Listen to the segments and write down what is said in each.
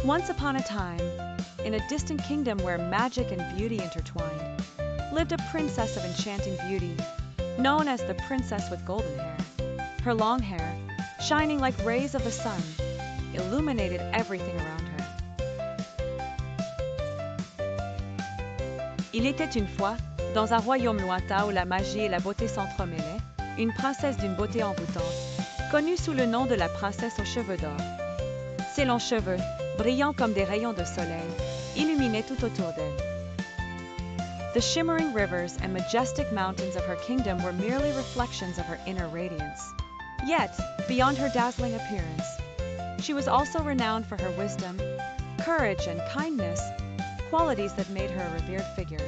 Once upon a time, in a distant kingdom where magic and beauty intertwined, lived a princess of enchanting beauty, known as the Princess with Golden Hair. Her long hair, shining like rays of the sun, illuminated everything around her. Il était une fois, dans un royaume lointain où la magie et la beauté s'entremêlaient, une princesse d'une beauté envoûtante, connue sous le nom de la princesse aux cheveux d'or. Ses longs cheveux, brillants comme des rayons de soleil, illuminaient tout autour d'elle. The shimmering rivers and majestic mountains of her kingdom were merely reflections of her inner radiance. Yet, beyond her dazzling appearance, she was also renowned for her wisdom, courage, and kindness, qualities that made her a revered figure.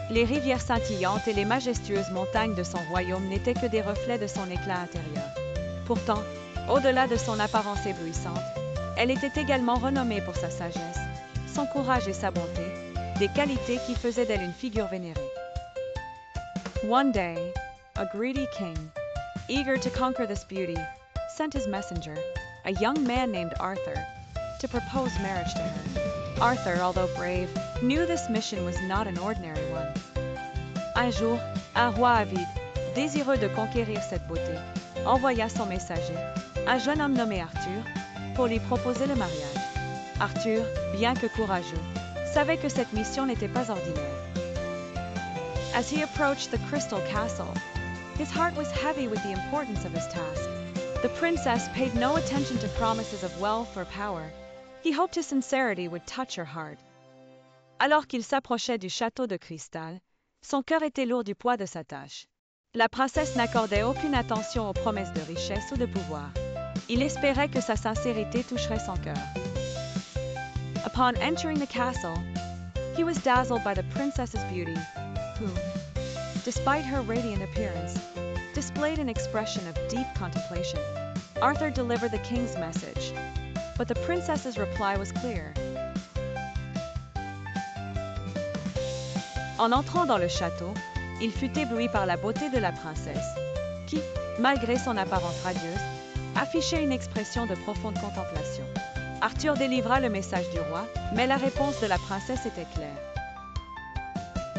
Les rivières scintillantes et les majestueuses montagnes de son royaume n'étaient que des reflets de son éclat intérieur. Pourtant, au-delà de son apparence éblouissante, elle était également renommée pour sa sagesse, son courage et sa bonté, des qualités qui faisaient d'elle une figure vénérée. One day, a greedy king, eager to conquer this beauty, sent his messenger, a young man named Arthur, to propose marriage to her. Arthur, although brave, knew this mission was not an ordinary one. Un jour, un roi avide, désireux de conquérir cette beauté, envoya son messager, un jeune homme nommé Arthur, pour lui proposer le mariage. Arthur, bien que courageux, savait que cette mission n'était pas ordinaire. As he approached the crystal castle, his heart was heavy with the importance of his task. The princess paid no attention to promises of wealth or power. He hoped his sincerity would touch her heart. Alors qu'il s'approchait du château de cristal, son cœur était lourd du poids de sa tâche. La princesse n'accordait aucune attention aux promesses de richesse ou de pouvoir. Il espérait que sa sincérité toucherait son cœur. Upon entering the castle, he was dazzled by the princess's beauty, who, despite her radiant appearance, displayed an expression of deep contemplation. Arthur delivered the king's message, but the princess's reply was clear. En entrant dans le château, il fut ébloui par la beauté de la princesse, qui, malgré son apparence radieuse, affichait une expression de profonde contemplation. Arthur délivra le message du roi, mais la réponse de la princesse était claire.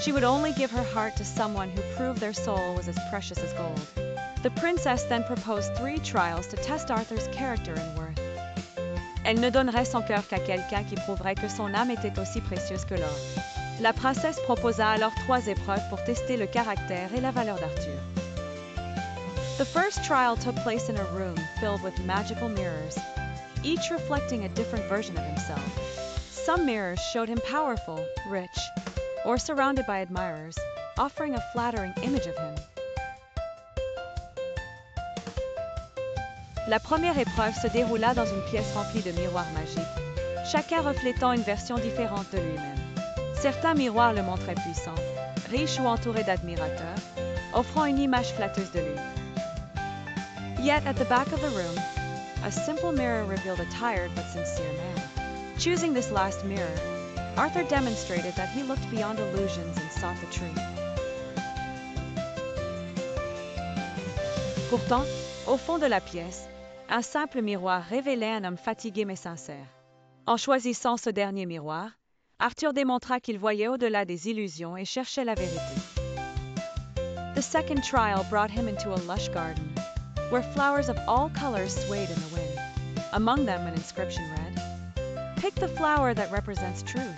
She would only give her heart to someone who proved their soul was as precious as gold. The princess then proposed 3 trials to test Arthur's character and worth. Elle ne donnerait son cœur qu'à quelqu'un qui prouverait que son âme était aussi précieuse que l'or. La princesse proposa alors 3 épreuves pour tester le caractère et la valeur d'Arthur. The first trial took place in a room filled with magical mirrors, each reflecting a different version of himself. Some mirrors showed him powerful, rich, or surrounded by admirers, offering a flattering image of him. La première épreuve se déroula dans une pièce remplie de miroirs magiques, chacun reflétant une version différente de lui-même. Certains miroirs le montraient puissant, riche ou entouré d'admirateurs, offrant une image flatteuse de lui. Yet at the back of the room, a simple mirror revealed a tired but sincere man. Choosing this last mirror, Arthur demonstrated that he looked beyond illusions and sought the truth. Pourtant, au fond de la pièce, un simple miroir révélait un homme fatigué mais sincère. En choisissant ce dernier miroir, Arthur démontra qu'il voyait au-delà des illusions et cherchait la vérité. The second trial brought him into a lush garden, where flowers of all colors swayed in the wind. Among them an inscription read, "Pick the flower that represents truth."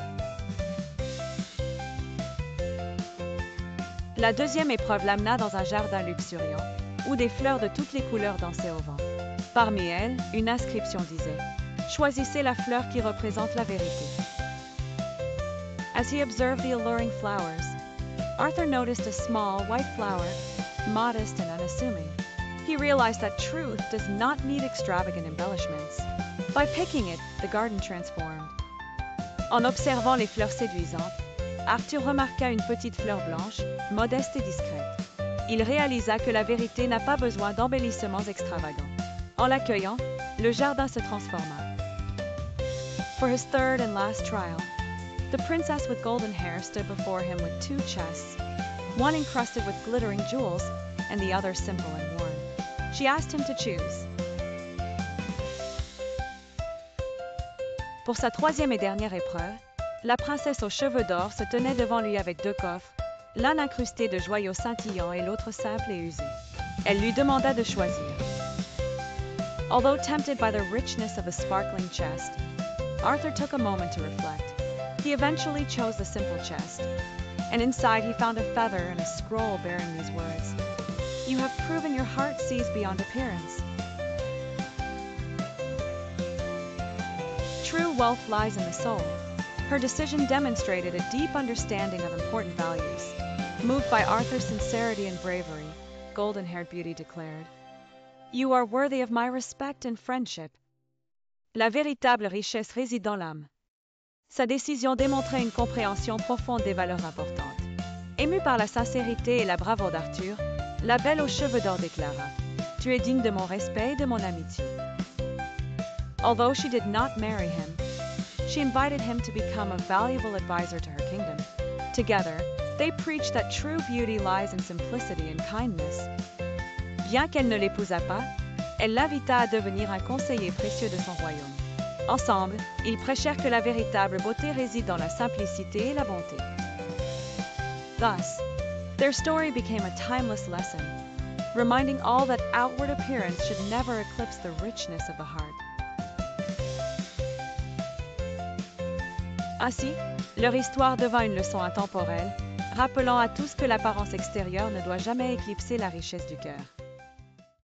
La deuxième épreuve l'amena dans un jardin luxuriant, où des fleurs de toutes les couleurs dansaient au vent. Parmi elles, une inscription disait « Choisissez la fleur qui représente la vérité ». As he observed the alluring flowers, Arthur noticed a small, white flower, modest and unassuming. He realized that truth does not need extravagant embellishments. By picking it, the garden transformed. En observant les fleurs séduisantes, Arthur remarqua une petite fleur blanche, modeste et discrète. Il réalisa que la vérité n'a pas besoin d'embellissements extravagants. En l'accueillant, le jardin se transforma. For his third and last trial, the princess with golden hair stood before him with 2 chests, one encrusted with glittering jewels and the other simple and worn. She asked him to choose. Pour sa troisième et dernière épreuve, la princesse aux cheveux d'or se tenait devant lui avec deux coffres, l'un incrusté de joyaux scintillants et l'autre simple et usé. Elle lui demanda de choisir. Although tempted by the richness of a sparkling chest, Arthur took a moment to reflect. He eventually chose the simple chest, and inside he found a feather and a scroll bearing these words: "You have proven your heart sees beyond appearance." True wealth lies in the soul. Her decision demonstrated a deep understanding of important values. Moved by Arthur's sincerity and bravery, golden-haired beauty declared, "You are worthy of my respect and friendship." La véritable richesse réside dans l'âme. Sa décision démontrait une compréhension profonde des valeurs importantes. Émue par la sincérité et la bravoure d'Arthur, la belle aux cheveux d'or déclara: "Tu es digne de mon respect et de mon amitié." Although she did not marry him, she invited him to become a valuable advisor to her kingdom. Together, they preached that true beauty lies in simplicity and kindness. Bien qu'elle ne l'épousât pas, elle l'invita à devenir un conseiller précieux de son royaume. Ensemble, ils prêchèrent que la véritable beauté réside dans la simplicité et la bonté. Thus, their story became a timeless lesson, reminding all that outward appearance should never eclipse the richness of the heart. Ainsi, leur histoire devint une leçon intemporelle, rappelant à tous que l'apparence extérieure ne doit jamais éclipser la richesse du cœur.